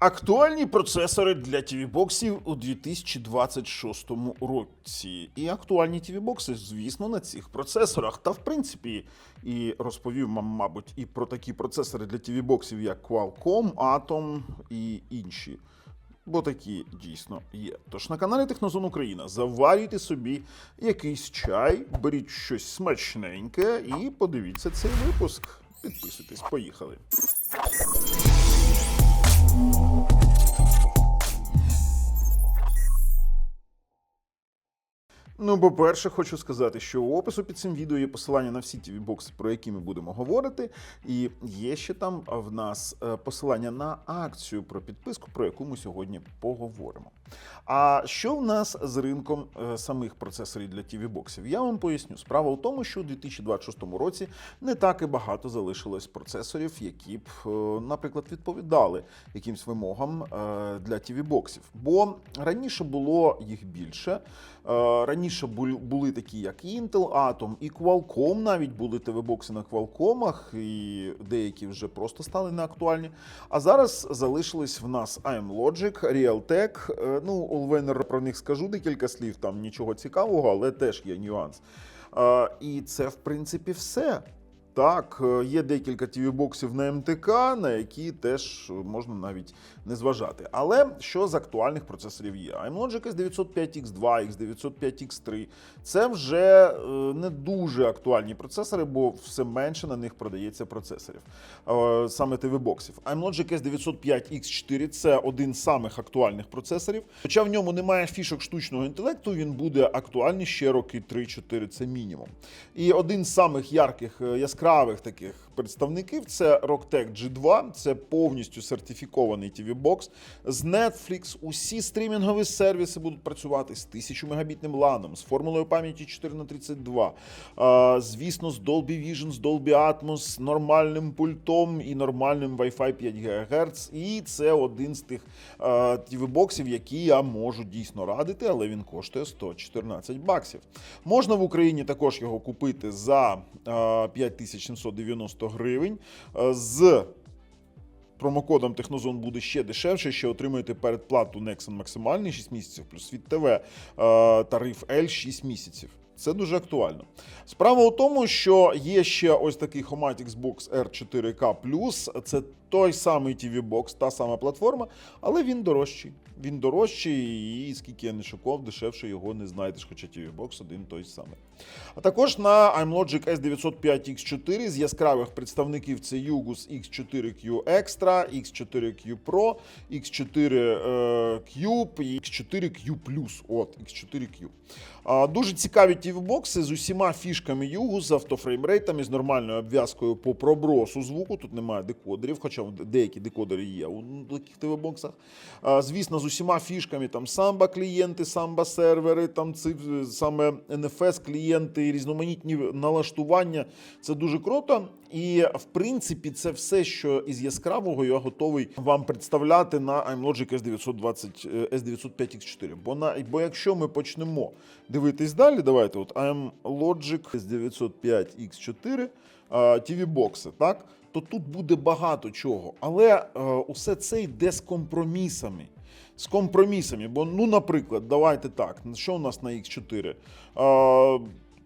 Актуальні процесори для TV-боксів у 2026 році. І актуальні TV-бокси, звісно, на цих процесорах. Та в принципі, і розповів вам, мабуть, і про такі процесори для TV-боксів, як Qualcomm, Atom і інші. Бо такі дійсно є. Тож на каналі Технозон Україна заварюйте собі якийсь чай, беріть щось смачненьке і подивіться цей випуск. Підписуйтесь, поїхали. Ну, по-перше, хочу сказати, що у опису під цим відео є посилання на всі TV-бокси, про які ми будемо говорити. І є ще там в нас посилання на акцію про підписку, про яку ми сьогодні поговоримо. А що в нас з ринком самих процесорів для TV-боксів? Я вам поясню. Справа в тому, що у 2026 році не так і багато залишилось процесорів, які б, наприклад, відповідали якимсь вимогам для TV-боксів. Бо раніше було їх більше. Раніше були такі, як Intel, Atom і Qualcomm, навіть були TV-бокси на Qualcomm'ах, і деякі вже просто стали неактуальні. А зараз залишились в нас AM-Logic, Realtek, ну, Allwinner, про них скажу декілька слів, там нічого цікавого, але теж є нюанс. І це, в принципі, все. Так, є декілька TV-боксів на МТК, на які теж можна навіть не зважати. Але що з актуальних процесорів є? AM-Logic S905X2, X905X3 – це вже не дуже актуальні процесори, бо все менше на них продається процесорів, саме TV-боксів. AM-Logic S905X4 – це один з самих актуальних процесорів. Хоча в ньому немає фішок штучного інтелекту, він буде актуальний ще роки 3-4, це мінімум. І один з самих яскравих таких представників – це Rocktech G2, це повністю сертифікований TV-бокс з Netflix, усі стрімінгові сервіси будуть працювати з 1000 мегабітним LAN, з формулою пам'яті 4х32, звісно, з Dolby Vision, з Dolby Atmos, з нормальним пультом і нормальним Wi-Fi 5 ГГц. І це один з тих TV-боксів, які я можу дійсно радити, але він коштує $114. Можна в Україні також його купити за 5790 гривень. З промокодом Технозон буде ще дешевше, ще отримаєте передплату Nexon максимальний 6 місяців, плюс від ТВ тариф L 6 місяців. Це дуже актуально. Справа у тому, що є ще ось такий Home Xbox R4K+, це той самий TV-бокс, та сама платформа, але він дорожчий. Він дорожчий і, скільки я не шукав, дешевше його не знайдеш, хоча TV-бокс один той самий. А також на AM-Logic S905X4 з яскравих представників це Yugus X4Q Extra, X4Q Pro, X4 Cube і X4Q+. От, X4Q. Дуже цікаві TV-бокси з усіма фішками Yugus, з автофреймрейтами, з нормальною обв'язкою по пробросу звуку. Тут немає декодерів, хоча деякі декодери є у таких TV-боксах. Звісно, з усіма фішками, там Samba клієнти, Samba сервери, там саме NFS клієнти, різноманітні налаштування. Це дуже круто. І, в принципі, це все, що із яскравого я готовий вам представляти на AM-Logic S905X4. Бо якщо ми почнемо дивитись далі, давайте, от AM-Logic S905X4, TV-бокси, так? То тут буде багато чого. Але усе це йде з компромісами. З компромісами. Бо, ну, наприклад, давайте так, що у нас на X4?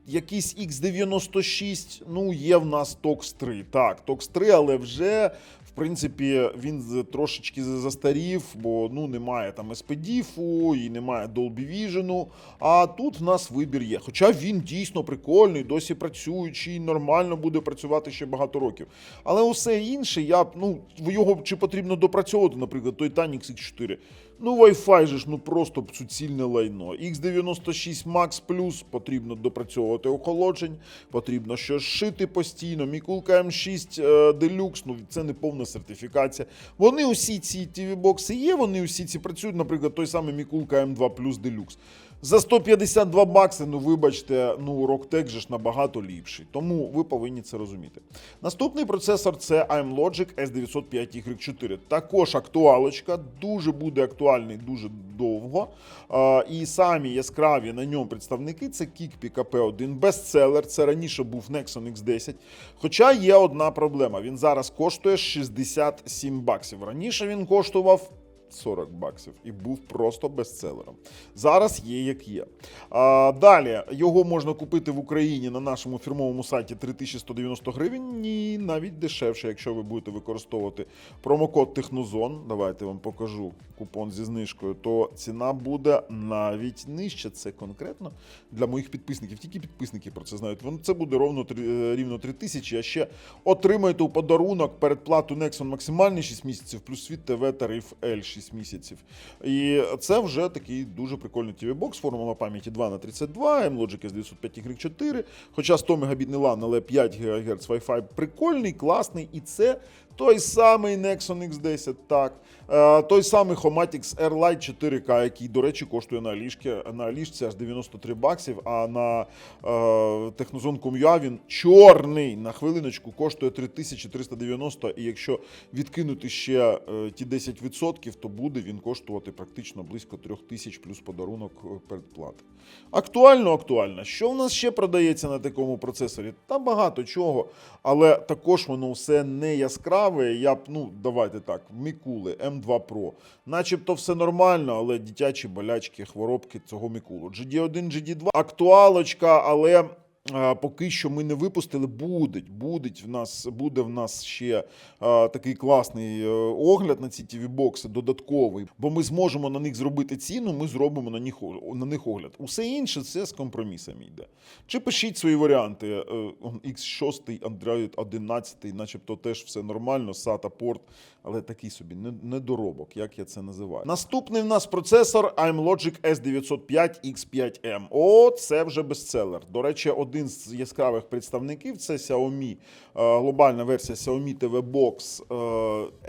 Якийсь X96, ну, є в нас TOX 3. Так, TOX 3, але вже, в принципі, він трошечки застарів, бо, ну, немає там SPDIF і немає Dolby Vision, а тут в нас вибір є. Хоча він дійсно прикольний, досі працюючий, нормально буде працювати ще багато років. Але усе інше, його чи потрібно допрацьовувати, наприклад, той Tanix X4. Ну, Wi-Fi же ж, ну, просто суцільне лайно. X96 Max Plus потрібно допрацьовувати охолоджень, потрібно щось шити постійно. Mikulka M6 Deluxe, ну, це не повна сертифікація. Вони усі ці TV-бокси є, вони усі ці працюють, наприклад, той самий Mikulka M2 Plus Deluxe. За $152, ну, вибачте, ну, Rocktech же ж набагато ліпший. Тому ви повинні це розуміти. Наступний процесор – це AM-Logic S905Y4. Також актуалочка, дуже буде актуальний дуже довго. І самі яскраві на ньому представники – це Kikpi KP1 бестселер. Це раніше був Nexon X10. Хоча є одна проблема. Він зараз коштує $67. Раніше він коштував 40 баксів і був просто бестселером. Зараз є як є. Далі, його можна купити в Україні на нашому фірмовому сайті 3190 гривень, і навіть дешевше, якщо ви будете використовувати промокод Технозон, давайте вам покажу купон зі знижкою, то ціна буде навіть нижча. Це конкретно для моїх підписників. Тільки підписники про це знають. Це буде рівно 3000, а ще отримаєте у подарунок передплату Nexon максимальний 6 місяців, плюс Світ ТВ тариф L 6 місяців. І це вже такий дуже прикольний TV-бокс, формула пам'яті 2х32, M-Logic S905Y4, хоча 100 Мбітний LAN, але 5 ГГц Wi-Fi прикольний, класний, і це той самий Nexon X10, так. Той самий Homatix AirLight 4K, який, до речі, коштує на Алішці аж 93 баксів, а на Technozone.com.ua він чорний, на хвилиночку, коштує 3390, і якщо відкинути ще ті 10%, то буде він коштувати практично близько 3000 плюс подарунок передплати. Актуально. Що в нас ще продається на такому процесорі? Та багато чого, але також воно все не яскраве. Я б, давайте так, Мікули, М2 Pro. Начебто все нормально, але дитячі болячки, хворобки цього Мікулу. GD1, GD2, актуалочка, але поки що ми не випустили, буде в нас ще такий класний огляд на ці TV-бокси, додатковий, бо ми зможемо на них зробити ціну, ми зробимо на них огляд. Усе інше це з компромісами йде. Чи пишіть свої варіанти, X6, Android 11, начебто теж все нормально, SATA порт, але такий собі недоробок, як я це називаю. Наступний в нас процесор iMlogic S905X5M. О, це вже бестселер. До речі, один з яскравих представників – це Xiaomi, глобальна версія Xiaomi TV Box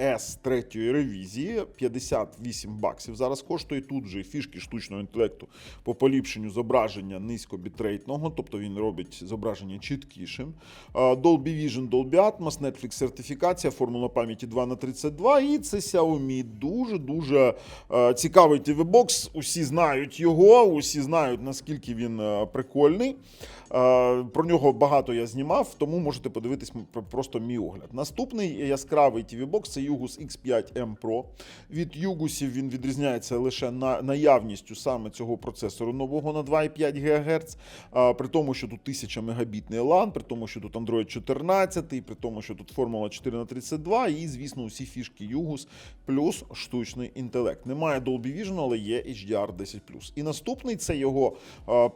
S 3-ї ревізії, 58 баксів зараз коштує. Тут же фішки штучного інтелекту по поліпшенню зображення низькобітрейтного, тобто він робить зображення чіткішим. Dolby Vision, Dolby Atmos, Netflix сертифікація, формула пам'яті 2х32, і це Xiaomi. Дуже цікавий TV-бокс, усі знають його, усі знають, наскільки він прикольний. Про нього багато я знімав, тому можете подивитись просто мій огляд. Наступний яскравий TV-бокс – це Yugus X5M Pro. Від Yugusів він відрізняється лише наявністю саме цього процесору нового на 2,5 ГГц, при тому, що тут 1000 Мбітний LAN, при тому, що тут Android 14, при тому, що тут формула 4х32 і, звісно, усі фішки Yugus плюс штучний інтелект. Немає Dolby Vision, але є HDR10+. І наступний – це його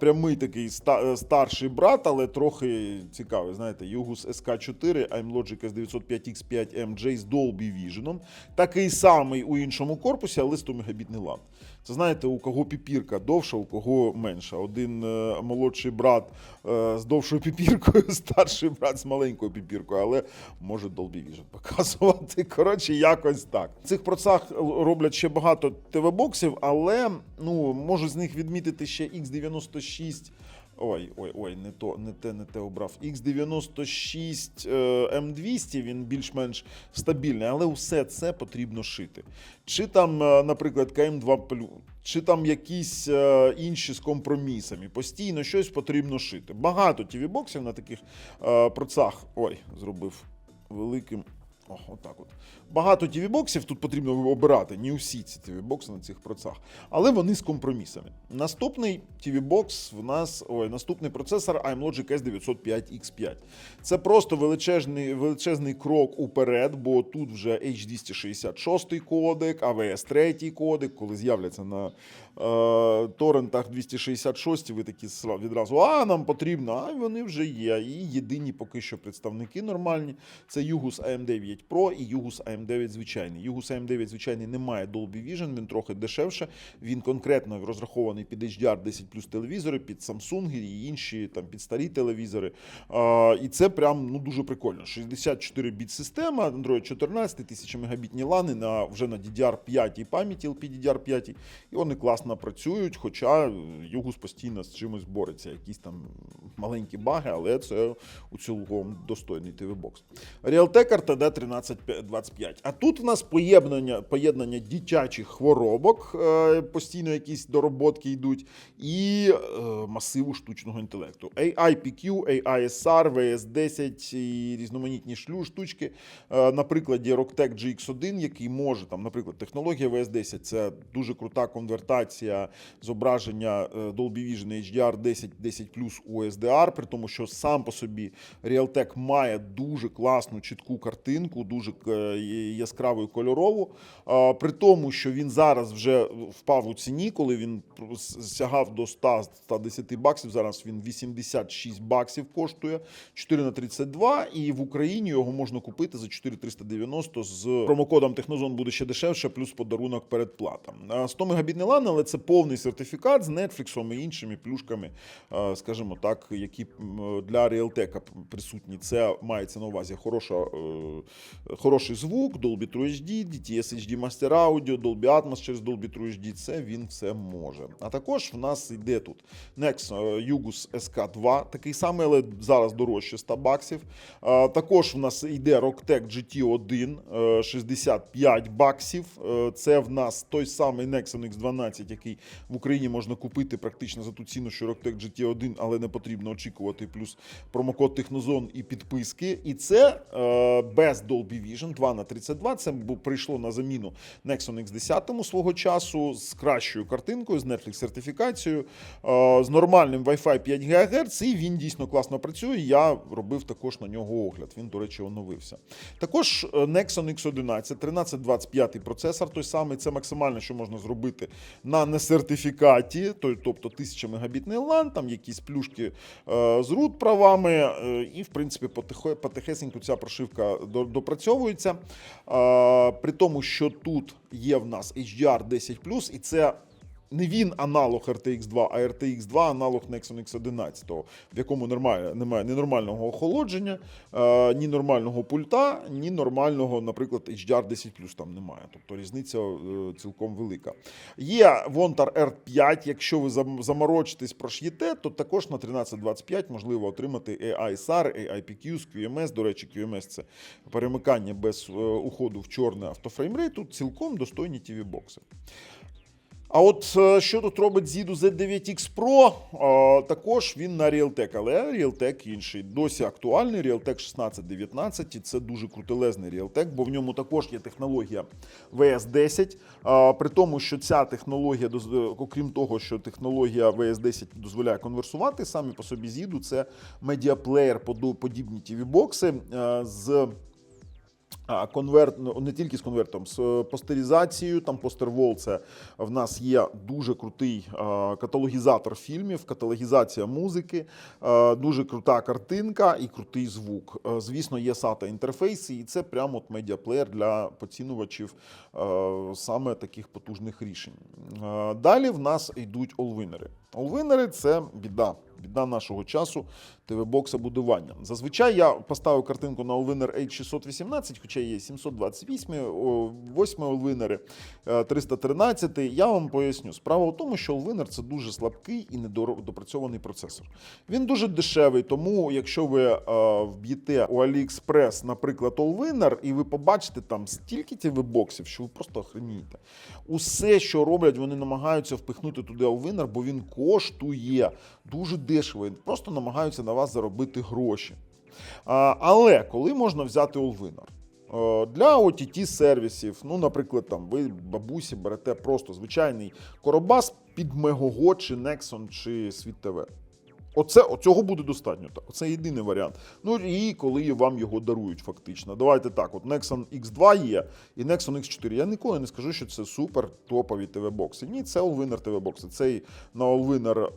прямий такий старший брат, але трохи цікавий, знаєте, Yugus SK4, iMlogic S905X5M-J з Dolby Vision. Такий самий у іншому корпусі, але 100 Мбітний LAN. Це, знаєте, у кого піпірка довша, у кого менша. Один молодший брат з довшою піпіркою, старший брат з маленькою піпіркою, але може Dolby Vision показувати. Коротше, якось так. В цих процесах роблять ще багато ТВ-боксів, але можу з них відмітити ще X96. Не те обрав. X96 M200, він більш-менш стабільний, але усе це потрібно шити. Чи там, наприклад, KM2+, чи там якісь інші з компромісами. Постійно щось потрібно шити. Багато TV-боксів на таких процесах. Зробив великим. Отак от. Багато TV-боксів тут потрібно обирати, не усі ці TV-бокси на цих процесах, але вони з компромісами. Наступний TV-бокс в нас, наступний процесор iMlogic S905X5. Це просто величезний крок уперед, бо тут вже H266 кодек, AVS 3 кодек, коли з'являться на торрентах 266, ви такі відразу, нам потрібно, а вони вже є. І єдині поки що представники нормальні, це Yugus AM9 Pro і Yugus AM9 звичайний. Yugus AM9 звичайний не має Dolby Vision, він трохи дешевше, він конкретно розрахований під HDR10+ телевізори, під Samsung і інші, там, під старі телевізори. І це прям дуже прикольно. 64 біт система, Android 14, 1000 Мбітні LAN, вже на DDR5 пам'яті, LPDDR5, і вони класно працюють, хоча Yugus постійно з чимось бореться, якісь там маленькі баги, але це у цілому достойний TV-бокс. Realtek RTD 1325. А тут в нас поєднання дитячих хворобок, постійно якісь дороботки йдуть, і масиву штучного інтелекту. AI-PQ, AI-SR, VS10 і різноманітні штучки. На прикладі Rocktech GX1, який може, там, наприклад, технологія VS10 – це дуже крута конвертація зображення Dolby Vision HDR 10+ у SDR, при тому, що сам по собі Realtek має дуже класну, чітку картинку, дуже яскраву і кольорову. При тому, що він зараз вже впав у ціні, коли він сягав до 100-110 баксів, зараз він 86 баксів коштує, 4х32, і в Україні його можна купити за 4,390 з промокодом Технозон буде ще дешевше, плюс подарунок передплата. 100 мегабітний LAN, але це повний сертифікат з Netflix і іншими плюшками, скажімо так, які для Realtek присутні. Це мається на увазі хороший звук, Dolby True HD, DTS HD Master Audio, Dolby Atmos через Dolby True HD, це він все може. А також в нас йде тут Nexon Yugus SK2, такий самий, але зараз дорожче 100 баксів. Також в нас йде Rocktech GT1, 65 баксів. Це в нас той самий Nexon X12, який в Україні можна купити практично за ту ціну, що Rocktech GT1, але не потрібно очікувати, плюс промокод Технозон і підписки. І це без Dolby Vision 2х32, це прийшло на заміну Nexon X10 свого часу, з кращою картинкою, з Netflix сертифікацією, з нормальним Wi-Fi 5 ГГц, і він дійсно класно працює. Я робив також на нього огляд, він, до речі, оновився. Також Nexon X11, 1325 процесор, той самий, це максимально, що можна зробити на несертифікаті, тобто 1000 мегабітний LAN, там якісь плюшки з root правами, і, в принципі, потихесеньку ця прошивка допрацьовується. При тому, що тут є в нас HDR 10+, і це не він аналог RTX 2, а RTX 2 аналог Nexon X11, в якому немає ні нормального охолодження, ні нормального пульта, ні нормального, наприклад, HDR 10+, там немає. Тобто різниця цілком велика. Є Vontar R5, якщо ви заморочитесь, прош'єте, то також на 1325 можливо отримати AI-SAR, AI-PQ з QMS. До речі, QMS – це перемикання без уходу в чорне автофреймрейт. Тут цілком достойні TV-бокси. А от що тут робить Zidu Z9X Pro, також він на Realtek, але Realtek інший. Досі актуальний Realtek 1619, і це дуже крутелезний Realtek, бо в ньому також є технологія VS10, при тому, що ця технологія, окрім того, що технологія VS10 дозволяє конверсувати, самі по собі Zidu – це медіаплеєр, подібні TV-бокси з не тільки з конвертом, з постеризацією, там PosterWall, це в нас є дуже крутий каталогізатор фільмів, каталогізація музики, дуже крута картинка і крутий звук. Звісно, є SATA інтерфейси, і це прямо от медіаплеєр для поцінувачів саме таких потужних рішень. Далі в нас йдуть олвинери. Олвинери – це біда нашого часу ТВ-бокса будування. Зазвичай я поставив картинку на Allwinner H618, хоча є 728 Allwinner, 313. Я вам поясню. Справа в тому, що Allwinner – це дуже слабкий і недопрацьований процесор. Він дуже дешевий, тому якщо ви вб'єте у AliExpress, наприклад, Allwinner, і ви побачите там стільки ТВ-боксів, що ви просто охренієте. Усе, що роблять, вони намагаються впихнути туди Allwinner, бо він коштує дуже дешево, просто намагаються на вас заробити гроші. Але коли можна взяти Allwinner? Для OTT-сервісів, ну, наприклад, там ви бабусі берете просто звичайний коробас під Megogo, чи Nexon, чи Світ ТВ. Оцього буде достатньо. Це єдиний варіант. Ну і коли вам його дарують фактично. Давайте так, от Nexon X2 є і Nexon X4. Я ніколи не скажу, що це супер топові ТВ-бокси. Ні, це Allwinner ТВ-бокси. Цей на Allwinner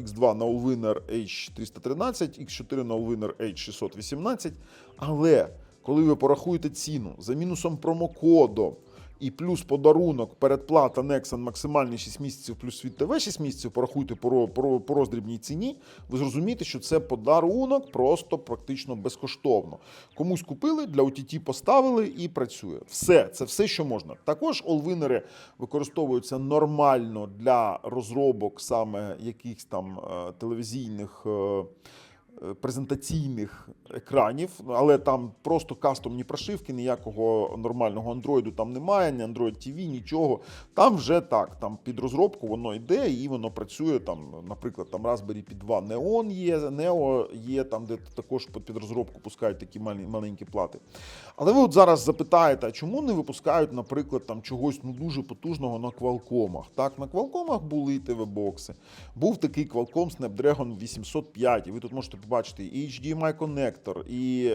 X2, на Allwinner H313, X4 на Allwinner H618. Але коли ви порахуєте ціну за мінусом промокоду, і плюс подарунок, передплата Nexon максимальний 6 місяців плюс Світ ТВ 6 місяців, порахуйте по роздрібній ціні, ви зрозумієте, що це подарунок просто практично безкоштовно. Комусь купили, для OTT поставили і працює. Це все, що можна. Також Allwinner використовуються нормально для розробок саме якихось там телевізійних презентаційних екранів, але там просто кастомні прошивки, ніякого нормального андроїду там немає, ні Android TV, нічого. Там вже так, там під розробку воно йде і воно працює, там, наприклад, там Raspberry Pi 2 Neon є, Neo є, там, де також під розробку пускають такі маленькі плати. Але ви от зараз запитаєте, а чому не випускають, наприклад, там чогось дуже потужного на Qualcomm'ах? Так, на Qualcomm'ах були TV-бокси. Був такий Qualcomm Snapdragon 805, і ви тут можете побачити і HDMI коннектор, і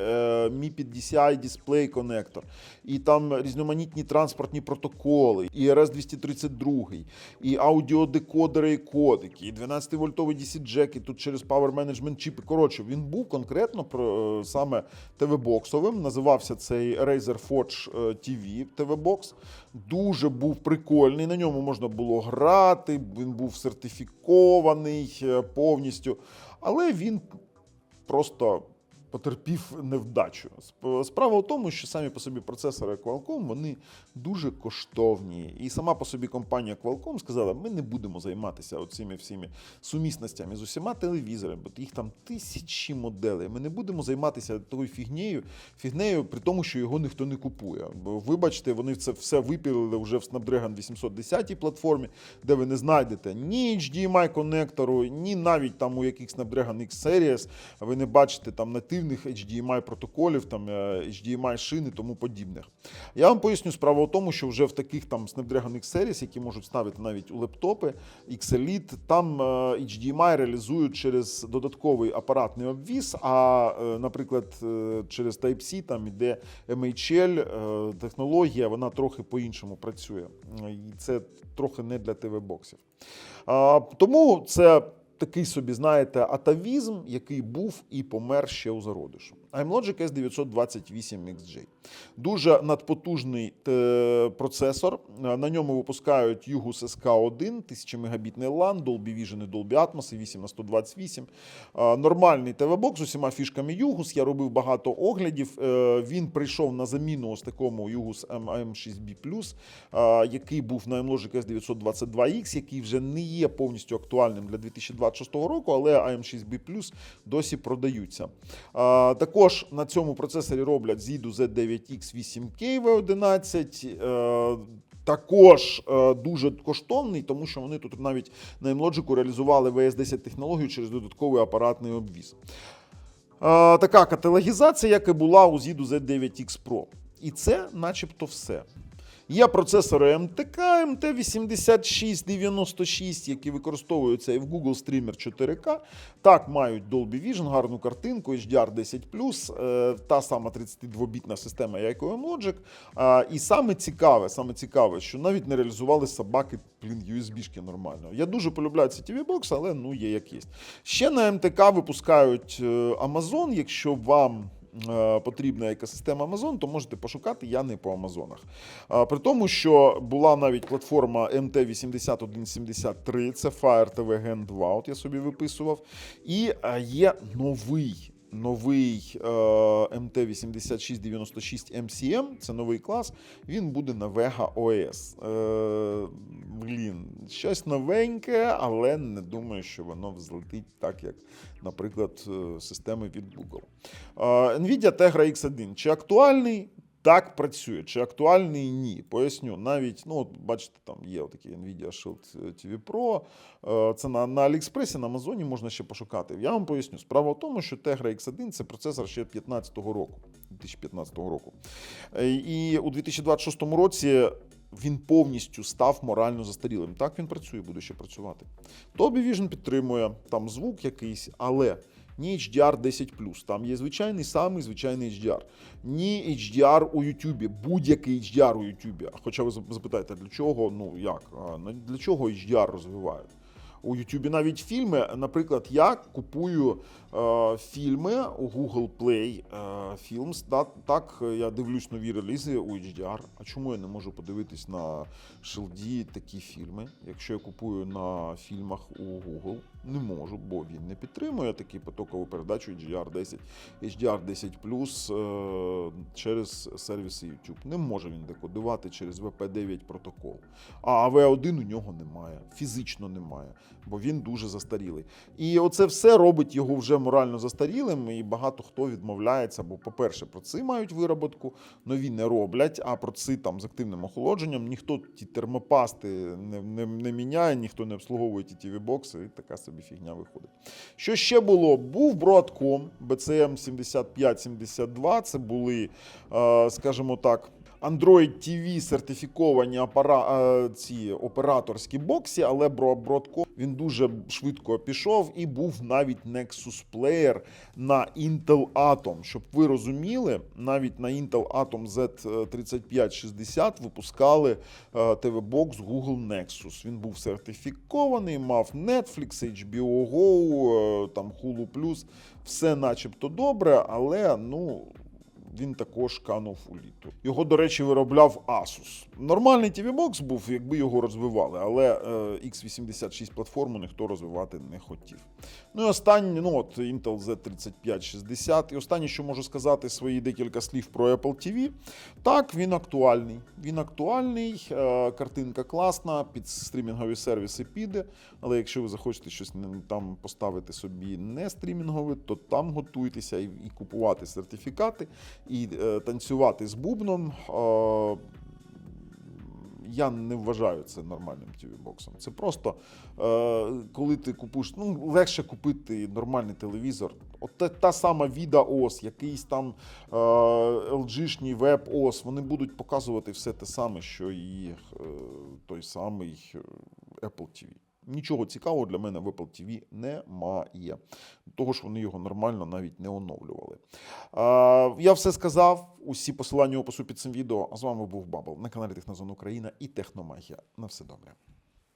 MIPI DCI Display коннектор, і там різноманітні транспортні протоколи, і RS-232, і аудіодекодери і кодики, і 12-вольтовий DC-джеки, тут через Power Management чіпи. Коротше, він був конкретно саме TV-боксовим, називався цей Razer Forge TV TV-бокс. Дуже був прикольний, на ньому можна було грати, він був сертифікований повністю, але він просто потерпів невдачу. Справа в тому, що самі по собі процесори Qualcomm, вони дуже коштовні. І сама по собі компанія Qualcomm сказала, ми не будемо займатися оцими всіми сумісностями з усіма телевізорами, бо їх там тисячі моделей. Ми не будемо займатися тою фігнею, при тому, що його ніхто не купує. Бо, вибачте, вони це все випілили вже в Snapdragon 810 платформі, де ви не знайдете ні HDMI коннектору, ні навіть там у яких Snapdragon X Series, ви не бачите там нативних HDMI протоколів, там HDMI шин і тому подібних. Я вам поясню, справа в тому, що вже в таких там Snapdragon X Series, які можуть ставити навіть у лептопи, X Elite, там HDMI реалізують через додатковий апаратний обвіз, а, наприклад, через Type-C там іде MHL технологія, вона трохи по-іншому працює. І це трохи не для ТВ-боксів. Тому це такий собі, знаєте, атавізм, який був і помер ще у зародишу. iMlogic S928XJ. Дуже надпотужний процесор. На ньому випускають UGUS SK1, 1000 мегабітний LAN, Dolby Vision і Dolby Atmos, і 8х128. Нормальний ТВ-бокс з усіма фішками UGUS. Я робив багато оглядів. Він прийшов на заміну ось такому UGUS AM6B+, який був на iMlogic S922X, який вже не є повністю актуальним для 2026 року, але AM6B+, досі продаються. Також на цьому процесорі роблять Xidu Z9X 8K V11, також дуже коштовний, тому що вони тут навіть на iMlogic реалізували VS10 технологію через додатковий апаратний обвіз. Така каталогізація, як і була у Xidu Z9X Pro. І це начебто все. Є процесори МТК, MT8696, які використовуються і в Google Streamer 4K. Так, мають Dolby Vision, гарну картинку, HDR10+, та сама 32-бітна система, як у iMlogic. І саме цікаве, що навіть не реалізували собаки, USB-шки нормально. Я дуже полюбляю ці TV-бокси, але ну є як є. Ще на МТК випускають Amazon, якщо вам потрібна екосистема Amazon, то можете пошукати, я не по Амазонах. При тому, що була навіть платформа MT8173, це Fire TV Gen 2, от я собі виписував, і є новий MT8696 MCM, це новий клас, він буде на Vega OS. Щось новеньке, але не думаю, що воно взлетить так, як, наприклад, системи від Google. Nvidia Tegra X1. Чи актуальний? Так, працює. Чи актуальний? Ні. Поясню. Навіть, ну, от бачите, там є такий Nvidia Shield TV Pro. Це на AliExpress, на Амазоні можна ще пошукати. Я вам поясню. Справа в тому, що Tegra X1 – це процесор ще 2015 року. І у 2026 році він повністю став морально застарілим. Так він працює, буде ще працювати. Dolby Vision підтримує, там звук якийсь, але ні HDR10+, там є самий звичайний HDR. Ні HDR у YouTube, будь-який HDR у YouTube. Хоча ви запитаєте, для чого, для чого HDR розвивають? У YouTube навіть фільми, наприклад, я купую фільми у Google Play Films, так я дивлюсь нові релізи у HDR. А чому я не можу подивитись на Шилді такі фільми, якщо я купую на фільмах у Google? Не можу, бо він не підтримує таку потокову передачу HDR10+, через сервіси YouTube. Не може він декодувати через VP9 протокол. А AV1 у нього немає, фізично немає. бо він дуже застарілий. І оце все робить його вже морально застарілим, і багато хто відмовляється, бо, по-перше, проци мають вироботку, нові не роблять, а проци там з активним охолодженням, ніхто ті термопасти не міняє, ніхто не обслуговує ті TV-бокси, і така собі фігня виходить. Що ще було? Був Broadcom BCM 7572, це були, скажімо так, Android TV сертифіковані ці операторські бокси, але Broadcom він дуже швидко пішов і був навіть Nexus Player на Intel Atom. Щоб ви розуміли, навіть на Intel Atom Z3560 випускали TV-бокс Google Nexus. Він був сертифікований, мав Netflix, HBO Go, там Hulu+, все начебто добре, але, він також канув у літу. Його, до речі, виробляв Asus. Нормальний TV-бокс був, якби його розвивали, але x86 платформу ніхто розвивати не хотів. Ну і останнє, Intel Z3560. І останнє, що можу сказати, свої декілька слів про Apple TV. Так, він актуальний. Він актуальний, картинка класна, під стрімінгові сервіси піде, але якщо ви захочете щось там поставити собі не стрімінгове, то там готуйтеся і купувати сертифікати, і танцювати з бубном. Я не вважаю це нормальним TV-боксом. Це просто, коли ти купуєш, легше купити нормальний телевізор. От та сама VIDA-OS, якийсь там LG-шній WebOS, вони будуть показувати все те саме, що і той самий Apple TV. Нічого цікавого для мене в Apple TV немає. Того ж вони його нормально навіть не оновлювали. Я все сказав. Усі посилання у опису під цим відео. А з вами був Бабл на каналі Технозон Україна і Техномагія. На все добре.